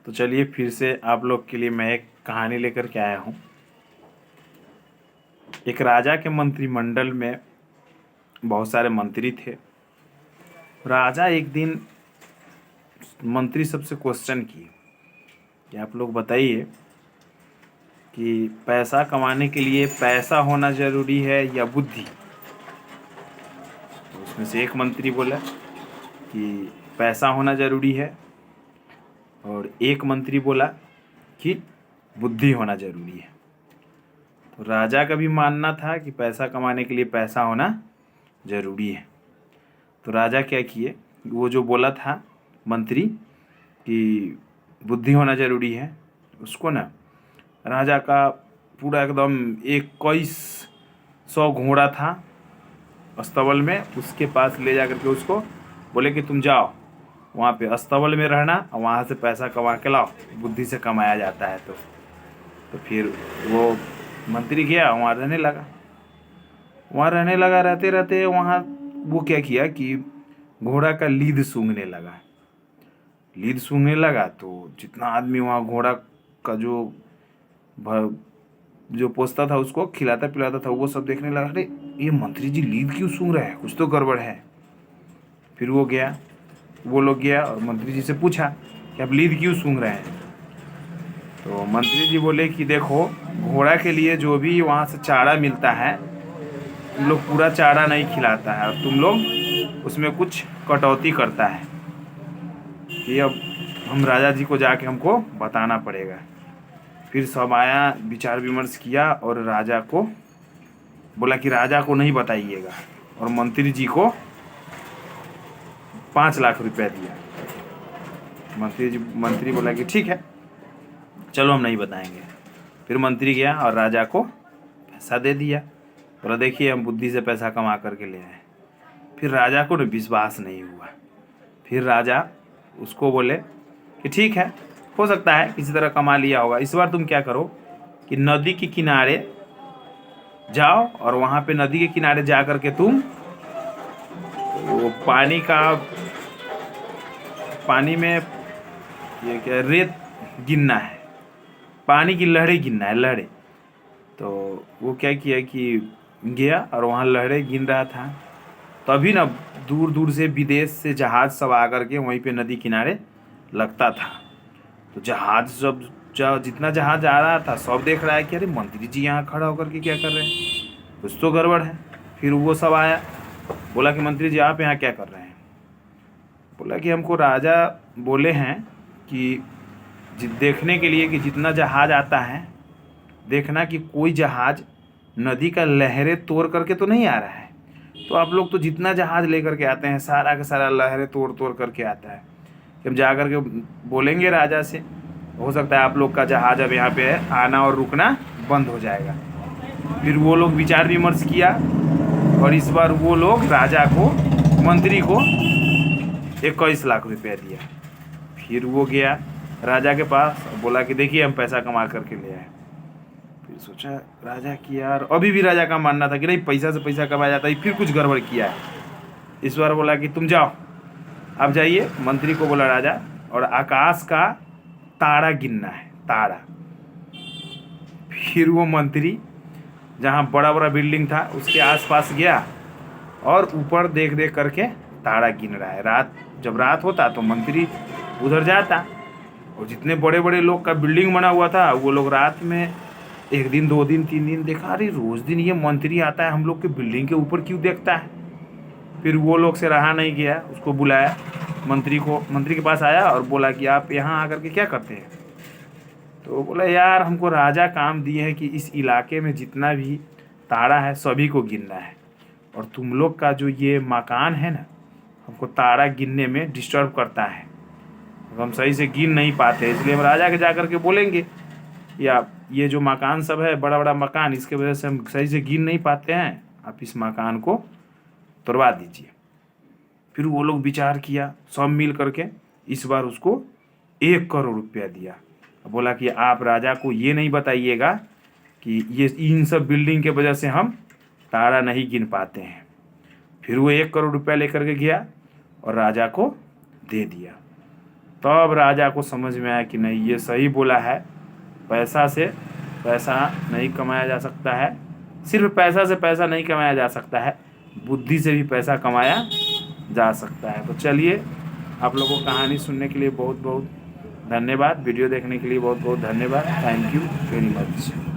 तो चलिए फिर से आप लोग के लिए मैं एक कहानी लेकर के आया हूँ। एक राजा के मंत्रिमंडल में बहुत सारे मंत्री थे। राजा एक दिन मंत्री सबसे क्वेश्चन किए कि आप लोग बताइए कि पैसा कमाने के लिए पैसा होना ज़रूरी है या बुद्धि। तो उसमें से एक मंत्री बोला कि पैसा होना ज़रूरी है और एक मंत्री बोला कि बुद्धि होना ज़रूरी है। तो राजा का भी मानना था कि पैसा कमाने के लिए पैसा होना ज़रूरी है। तो राजा क्या किए, वो जो बोला था मंत्री कि बुद्धि होना ज़रूरी है, उसको ना राजा का पूरा एकदम 2100 घोड़ा था अस्तबल में, उसके पास ले जा करके उसको बोले कि तुम जाओ वहाँ पे अस्तबल में रहना और वहाँ से पैसा कमा के लाओ, बुद्धि से कमाया जाता है। तो फिर वो मंत्री गया, वहाँ रहने लगा। रहते रहते वहाँ वो क्या किया कि घोड़ा का लीद सूंघने लगा। तो जितना आदमी वहाँ घोड़ा का जो पोसता था उसको खिलाता पिलाता था, वो सब देखने लगा, अरे ये मंत्री जी लीद क्यों सूंघ रहे हैं, कुछ तो गड़बड़ है। फिर वो लोग गया और मंत्री जी से पूछा कि आप लीद क्यों सूंघ रहे हैं। तो मंत्री जी बोले कि देखो, घोड़ा के लिए जो भी वहाँ से चारा मिलता है, तुम लोग पूरा चारा नहीं खिलाता है और तुम लोग उसमें कुछ कटौती करता है। कि अब हम राजा जी को जाके हमको बताना पड़ेगा। फिर सब आया, विचार विमर्श किया और राजा को बोला कि राजा को नहीं बताइएगा, और मंत्री जी को 5 लाख रुपया दिया। मंत्री बोला कि ठीक है, चलो हम नहीं बताएंगे। फिर मंत्री गया और राजा को पैसा दे दिया, बोला देखिए हम बुद्धि से पैसा कमा करके ले आए। फिर राजा को विश्वास नहीं हुआ। फिर राजा उसको बोले कि ठीक है, हो सकता है किसी तरह कमा लिया होगा, इस बार तुम क्या करो कि नदी के किनारे जाओ और वहाँ पे नदी के किनारे जा कर के तुम वो पानी में ये क्या रेत गिनना है, पानी की लहरें गिनना है, लहरें। तो वो क्या किया कि गया और वहाँ लहरें गिन रहा था। तभी ना दूर दूर से विदेश से जहाज़ सब आ करके वहीं पे नदी किनारे लगता था। तो जहाज़ सब जितना जहाज़ आ रहा था सब देख रहा है कि अरे मंत्री जी यहाँ खड़ा होकर के क्या कर रहे हैं, कुछ तो गड़बड़ है। फिर वो सब आया, बोला कि मंत्री जी आप यहाँ क्या कर रहे हैं। बोला कि हमको राजा बोले हैं कि देखने के लिए कि जितना जहाज़ आता है देखना कि कोई जहाज़ नदी का लहरें तोड़ करके तो नहीं आ रहा है। तो आप लोग तो जितना जहाज़ लेकर के आते हैं सारा का सारा लहरें तोड़ करके आता है। जब जा कर के बोलेंगे राजा से, हो सकता है आप लोग का जहाज़ अब यहाँ पे आना और रुकना बंद हो जाएगा। फिर वो लोग विचार विमर्श किया और इस बार वो लोग राजा को, मंत्री को 21 लाख रुपया दिया। फिर वो गया राजा के पास और बोला कि देखिए हम पैसा कमा करके ले आए। फिर सोचा राजा कि यार, अभी भी राजा का मानना था कि नहीं पैसा से पैसा कमाया जाता है, फिर कुछ गड़बड़ किया है। इस बार बोला कि तुम जाओ, आप जाइए। मंत्री को बोला राजा, और आकाश का तारा गिनना है, तारा। फिर वो मंत्री जहाँ बड़ा बड़ा बिल्डिंग था उसके आसपास गया और ऊपर देख देख करके तारा गिन रहा है। जब रात होता तो मंत्री उधर जाता, और जितने बड़े बड़े लोग का बिल्डिंग बना हुआ था वो लोग रात में 1 दिन 2 दिन 3 दिन देखा, अरे रोज़ दिन ये मंत्री आता है हम लोग के बिल्डिंग के ऊपर क्यों देखता है। फिर वो लोग से रहा नहीं गया, उसको बुलाया, मंत्री के पास आया और बोला कि आप यहाँ आकर के क्या करते हैं। तो बोला यार हमको राजा काम दिए हैं कि इस इलाके में जितना भी तारा है सभी को गिनना है, और तुम लोग का जो ये मकान है ना, हमको तारा गिनने में डिस्टर्ब करता है, हम सही से गिन नहीं पाते, इसलिए हम राजा के जा कर के बोलेंगे या ये जो मकान सब है बड़ा बड़ा मकान, इसके वजह से हम सही से गिन नहीं पाते हैं, आप इस मकान को तोड़वा दीजिए। फिर वो लोग विचार किया, सब मिल करके इस बार उसको 1 करोड़ रुपया दिया। बोला कि आप राजा को ये नहीं बताइएगा कि ये इन सब बिल्डिंग के वजह से हम तारा नहीं गिन पाते हैं। फिर वो 1 करोड़ रुपया लेकर के गया और राजा को दे दिया। तब राजा को समझ में आया कि नहीं, ये सही बोला है, पैसा से पैसा नहीं कमाया जा सकता है, सिर्फ पैसा से पैसा नहीं कमाया जा सकता है, बुद्धि से भी पैसा कमाया जा सकता है। तो चलिए, आप लोगों को कहानी सुनने के लिए बहुत बहुत धन्यवाद, वीडियो देखने के लिए बहुत बहुत धन्यवाद। Thank you very much.